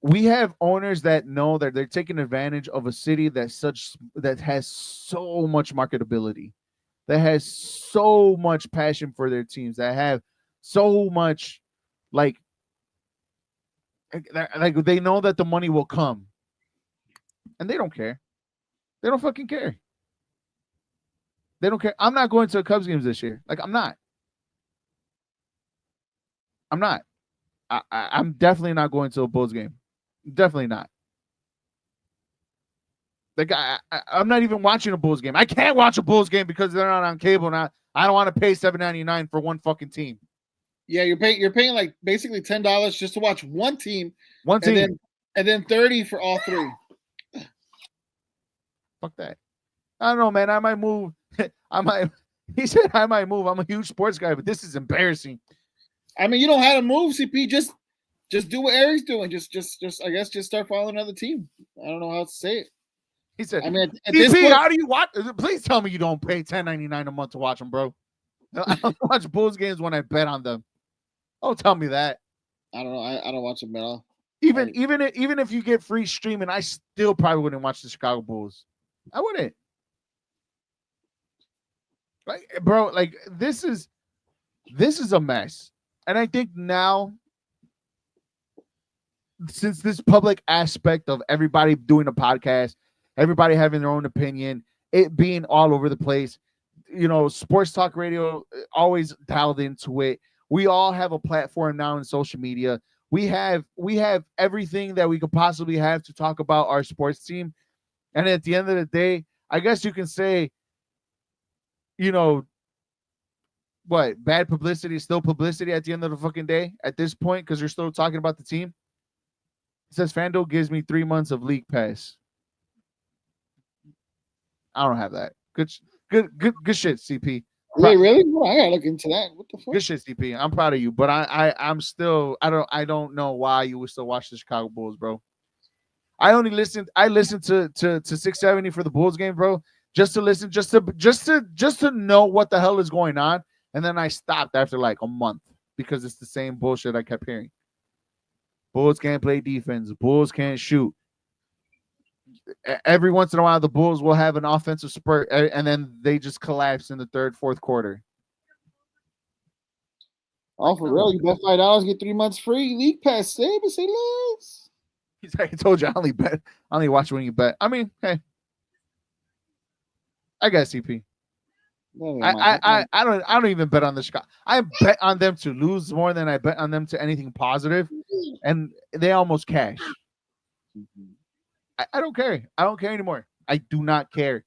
we have owners that know that they're taking advantage of a city that has so much marketability, that has so much passion for their teams, that have so much like they know that the money will come, and they don't care. They don't fucking care. They don't care. I'm not going to Cubs games this year. Like, I'm not. I'm definitely not going to a Bulls game. Definitely not. Like, I'm not even watching a Bulls game. I can't watch a Bulls game because they're not on cable now. I don't want to pay $7.99 for one fucking team. Yeah, you're paying like basically $10 just to watch one team. And then $30 for all 3. Fuck that. I don't know, man. I might move. He said I might move. I'm a huge sports guy, but this is embarrassing. I mean, you don't have to move, CP. Just do what Eric's doing. Just I guess just start following another team. I don't know how to say it. He said, I mean, at this point, how point, do you watch? Please tell me you don't pay $10.99 a month to watch them, bro. I don't watch Bulls games when I bet on them. Don't tell me that. I don't know. I don't watch them at all. Even if you get free streaming, I still probably wouldn't watch the Chicago Bulls. I wouldn't. Like, bro, like this is a mess. And I think now, since this public aspect of everybody doing a podcast, everybody having their own opinion, it being all over the place, you know, sports talk radio always dialed into it. We all have a platform now in social media. We have everything that we could possibly have to talk about our sports team. And at the end of the day, I guess you can say, you know, what, bad publicity is still publicity at the end of the fucking day at this point because you're still talking about the team. It says FanDuel gives me 3 months of league pass. I don't have that. Good shit, CP. Wait, really? Well, I gotta look into that. What the fuck? Good shit, CP. I'm proud of you, but I'm still, I don't know why you would still watch the Chicago Bulls, bro. I listened to 670 for the Bulls game, bro, just to know what the hell is going on. And then I stopped after like a month because it's the same bullshit I kept hearing. Bulls can't play defense. Bulls can't shoot. Every once in a while, the Bulls will have an offensive spurt, and then they just collapse in the third, fourth quarter. Oh, for real? You bet $5, get 3 months free league pass. Say less. He's like, I told you, I only watch when you bet. I mean, hey, I got CP. I don't even bet on the Chicago. I bet on them to lose more than I bet on them to anything positive, and they almost cash. I don't care. I don't care anymore. I do not care.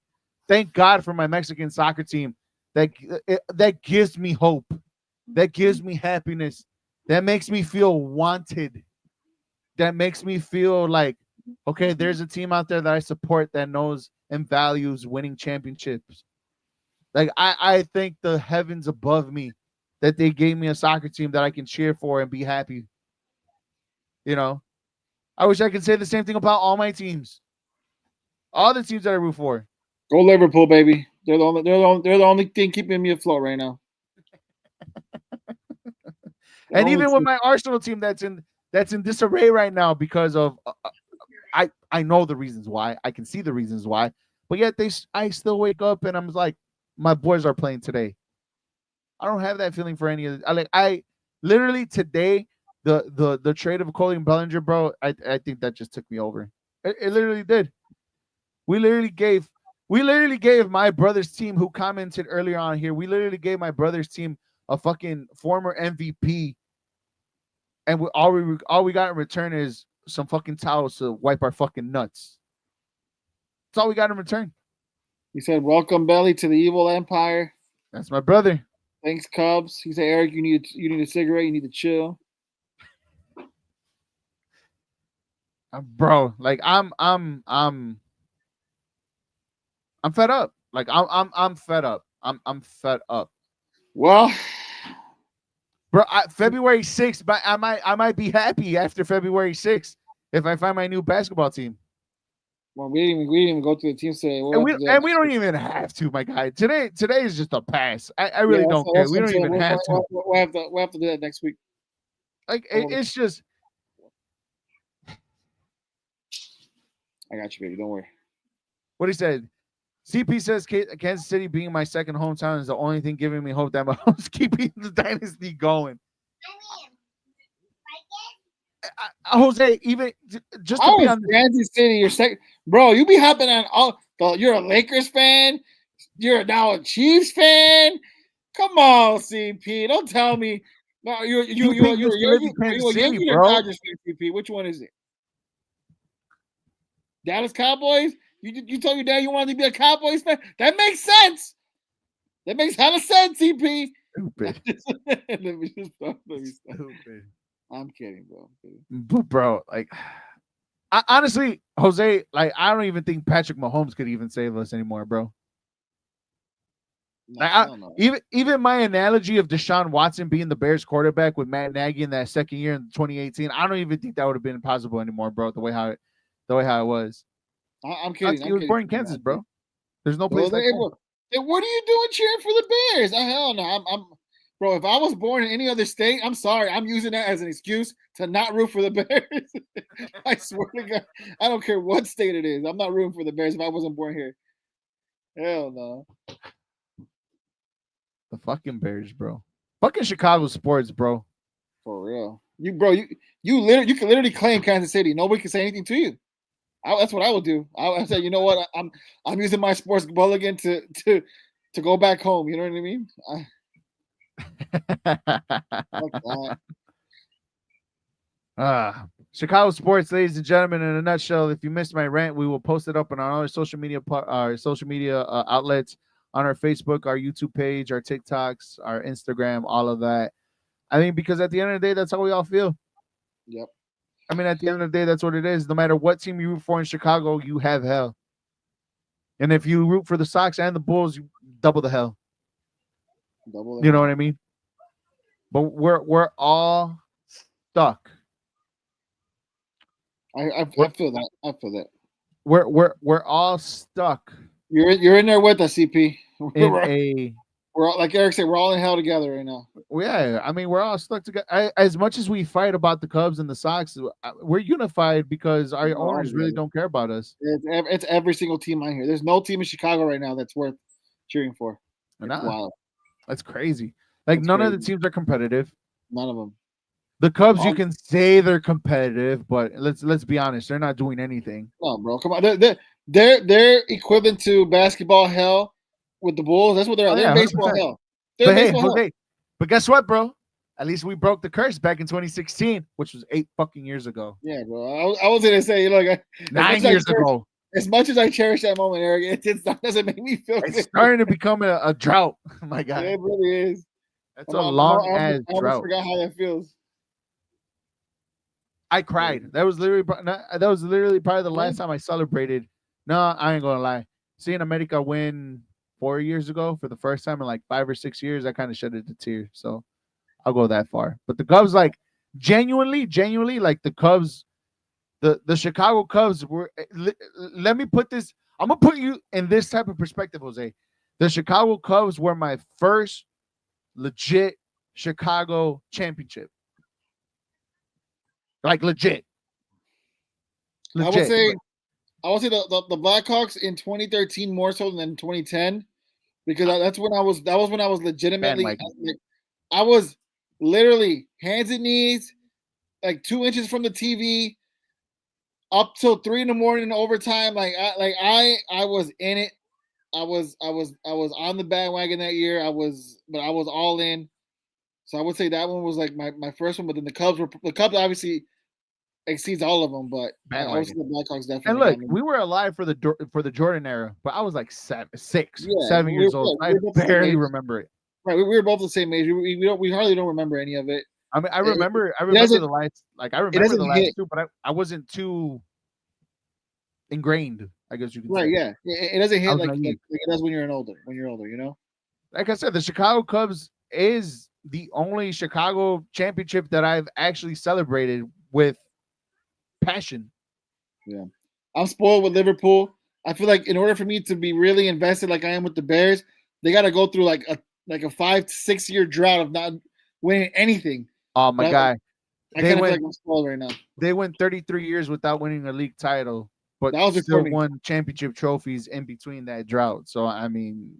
Thank God for my Mexican soccer team. That gives me hope. That gives me happiness. That makes me feel wanted. That makes me feel like, okay, there's a team out there that I support that knows and values winning championships. Like I thank the heavens above me that they gave me a soccer team that I can cheer for and be happy. You know, I wish I could say the same thing about all my teams, all the teams that I root for. Go Liverpool, baby. They're the only thing keeping me afloat right now. And even with my Arsenal team that's in disarray right now because of I know the reasons why. I can see the reasons why. But yet I still wake up and I'm like, my boys are playing today. I don't have that feeling for any of it. I literally today, the trade of Cody and Bellinger, bro, I think that just took me over. It literally did. We literally gave my brother's team, who commented earlier on here, we literally gave my brother's team a fucking former MVP, and all we got in return is some fucking towels to wipe our fucking nuts. That's all we got in return. He said, "Welcome, Belly, to the evil empire." That's my brother. Thanks, Cubs. He said, "Eric, you need a cigarette. You need to chill." Bro, like I'm fed up. Like I'm fed up. I'm fed up. Well, bro, February 6th, but I might be happy after February 6th if I find my new basketball team. Well, we didn't even go to the team today. And we don't even have to, my guy. Today is just a pass. I really don't care. We don't even have to. We'll have to do that next week. Like it's just. I got you, baby. Don't worry. What he said. CP says Kansas City being my second hometown is the only thing giving me hope that Mahomes keeping the dynasty going. Jose, even just to be on Kansas City, your second, bro. You be hopping on all. You're a Lakers fan. You're now a Chiefs fan. Come on, CP. Don't tell me. No, you're a Yankee or Dodgers fan, CP. Which one is it? Dallas Cowboys. You told your dad you wanted to be a Cowboys fan. That makes sense. That makes hella sense, CP. Stupid. Let me stupid. I'm kidding, bro. But bro, like, honestly, Jose, like, I don't even think Patrick Mahomes could even save us anymore, bro. No, like, even my analogy of Deshaun Watson being the Bears quarterback with Matt Nagy in that second year in 2018, I don't even think that would have been possible anymore, bro. The way how it was. I'm kidding. He was born in Kansas, bro. There's no place like that. What are you doing cheering for the Bears? Hell no. Bro, if I was born in any other state, I'm sorry. I'm using that as an excuse to not root for the Bears. I swear to God. I don't care what state it is. I'm not rooting for the Bears if I wasn't born here. Hell no. The fucking Bears, bro. Fucking Chicago sports, bro. For real. You can literally claim Kansas City. Nobody can say anything to you. That's what I would do. I say, you know what? I'm using my sports mulligan to go back home. You know what I mean? Chicago sports, ladies and gentlemen. In a nutshell, if you missed my rant, we will post it up on our social media outlets, on our Facebook, our YouTube page, our TikToks, our Instagram, all of that. I mean, because at the end of the day, that's how we all feel. Yep. I mean, at the end of the day, that's what it is. No matter what team you root for in Chicago, you have hell. And if you root for the Sox and the Bulls, you double the hell. You know what I mean? But we're all stuck. I feel that. I feel that. We're all stuck. You're in there with us, CP. We're all, like Eric said, we're all in hell together right now. Yeah, I mean, we're all stuck together. As much as we fight about the Cubs and the Sox, we're unified because our owners really don't care about us. It's every single team on here. There's no team in Chicago right now that's worth cheering for. Wow, that's crazy. Like none of the teams are competitive. None of them. The Cubs, you can say they're competitive, but let's be honest, they're not doing anything. No, bro, come on. They're equivalent to basketball hell with the Bulls. That's what they're. Oh, They're yeah, in baseball 100%. hell. They're But in hey, baseball hell. Jose, but guess what, bro? At least we broke the curse back in 2016, which was 8 fucking years ago. Yeah, bro. I was gonna say, look, 9 years ago. as much as I cherish that moment, Eric, it doesn't make me feel It's good. starting to become a drought. My Yeah, God, it really is. that's a long ass I almost drought. forgot how that feels. I cried. That was literally probably the last time I celebrated. No, I ain't gonna lie. Seeing America win 4 years ago for the first time in like 5 or 6 years, I kind of shedded a tear. So I'll go that far. But the Cubs, like genuinely, like the Cubs, the Chicago Cubs were. Let me put this. I'm gonna put you in this type of perspective, Jose. The Chicago Cubs were my first legit Chicago championship. Like legit. I would say the Blackhawks in 2013 more so than 2010 because that was when I was legitimately like, I was literally hands and knees like 2 inches from the TV up till 3 in the morning in overtime. I was in it. I was on the bandwagon that year. I was all in. So I would say that one was like my first one. But then the Cubs obviously exceeds all of them. But I would say the Blackhawks definitely. And look, we were alive for the Jordan era, but I was like 7 years old. I barely remember it. Right, we were both the same age. We hardly don't remember any of it. I mean, I remember the last, like I remember the last two, but I wasn't too ingrained, I guess you could say. Right, yeah. It doesn't hit like it does when you're older, you know? Like I said, the Chicago Cubs is the only Chicago championship that I've actually celebrated with passion. Yeah. I'm spoiled with Liverpool. I feel like in order for me to be really invested like I am with the Bears, they got to go through like a 5 to 6 year drought of not winning anything. Oh my God. I kind of feel like I'm spoiled right now. They went 33 years without winning a league title, but that was still won championship trophies in between that drought. So I mean,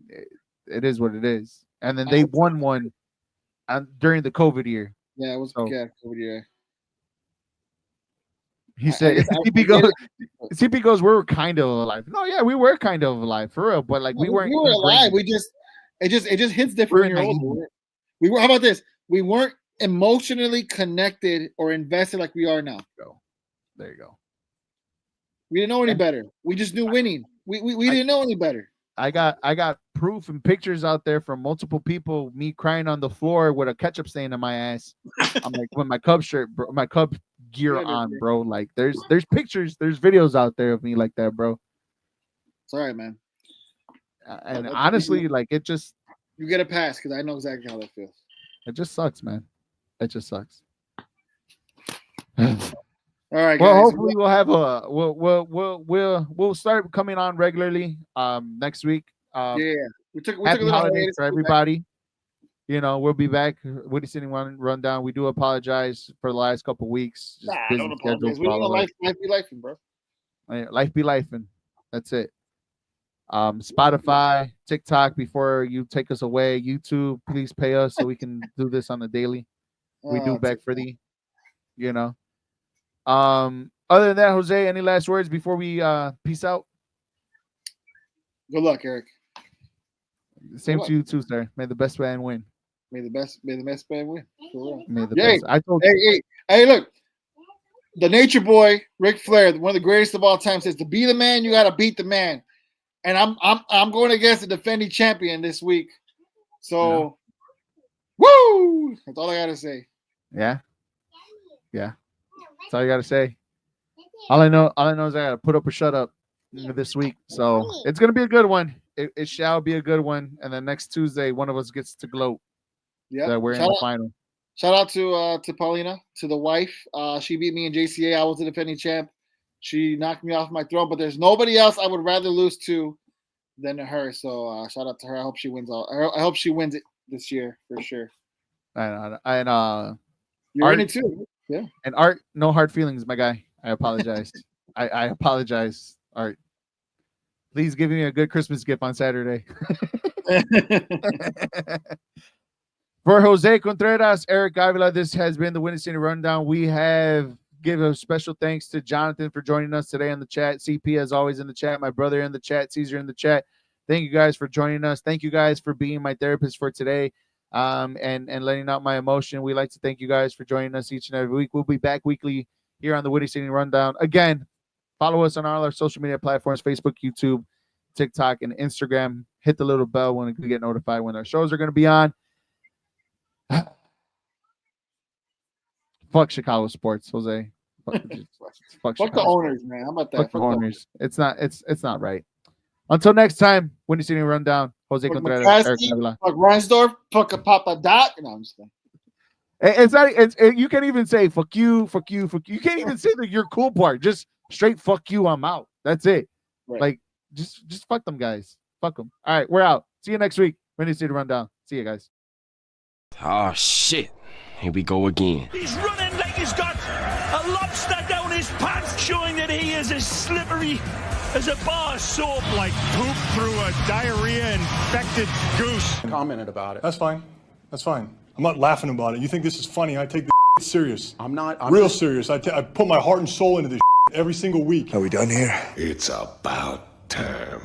it is what it is. And then they won one during the COVID year. Yeah, it was COVID year. He said, CP goes, we were kind of alive. No, yeah, we were kind of alive for real, but like we weren't. We were alive. It just hits different when you're older. We were. How about this? We weren't emotionally connected or invested like we are now. There you go. We didn't know any better. We just knew winning. We didn't know any better. I got proof and pictures out there from multiple people. Me crying on the floor with a ketchup stain on my ass. I'm like with my Cub shirt, bro, my Cub gear on, bro. Like there's pictures, there's videos out there of me like that, bro. It's all right, man. And honestly, like it just you get a pass because I know exactly how that feels. It just sucks, man. It just sucks. All right, well, guys. Hopefully we'll have we'll start coming on regularly next week. We took happy a little holidays for everybody. You know, we'll be back with the City Rundown. We do apologize for the last couple weeks. Just don't apologize. We know life be lifing, bro. Life be lifing. That's it. Spotify, TikTok, before you take us away, YouTube, please pay us so we can do this on the daily. We do beg for thee, you know. Other than that, Jose, any last words before we peace out? Good luck, Eric. Same to you too, sir. May the best man win. May the best man win. May the best. I told hey, look. The Nature Boy, Ric Flair, one of the greatest of all time, says to be the man, you gotta beat the man. And I'm going against the defending champion this week. So woo! That's all I gotta say. Yeah. That's all you gotta say. All I know is I gotta put up or shut up this week. So it's gonna be a good one. It shall be a good one. And then next Tuesday, one of us gets to gloat. Yeah, that we're in the final. Shout out to Paulina, to the wife. She beat me in JCA. I was the defending champ. She knocked me off my throne, but there's nobody else I would rather lose to than her. So shout out to her. I hope she wins I hope she wins it this year for sure. And you're in it too. Yeah. And Art, no hard feelings, my guy. I apologize. I apologize, Art. Please give me a good Christmas gift on Saturday. For Jose Contreras, Eric Avila, this has been the Windy City Rundown. We have given a special thanks to Jonathan for joining us today in the chat. CP, as always, in the chat. My brother in the chat. Caesar in the chat. Thank you guys for joining us. Thank you guys for being my therapist for today, and letting out my emotion. We like to thank you guys for joining us each and every week. We'll be back weekly here on the Windy City Rundown. Again, follow us on all our social media platforms: Facebook, YouTube, TikTok, and Instagram. Hit the little bell when we get notified when our shows are going to be on. Fuck Chicago sports, Jose. Fuck the owners, man. How about that? Fuck the owners. It's not right. Until next time, Windy City Rundown. Jose Fuck Contreras, Eric McCaskey, Avila. fuck Reinsdorf, fuck a Papa Doc. No, I'm just kidding. It's not. You can't even say fuck you. You can't even say the you're cool part. Just straight fuck you. I'm out. That's it. Right. Like just fuck them guys. Fuck them. All right, we're out. See you next week. Windy City Rundown. See you guys. Oh shit. Here we go again. He's running like he's got a lobster down his pants, showing that he is as slippery as a bar of soap. Like poop through a diarrhea-infected goose. Commented about it. That's fine. That's fine. I'm not laughing about it. You think this is funny? I take this serious. I'm real serious. I put my heart and soul into this every single week. Are we done here? It's about time.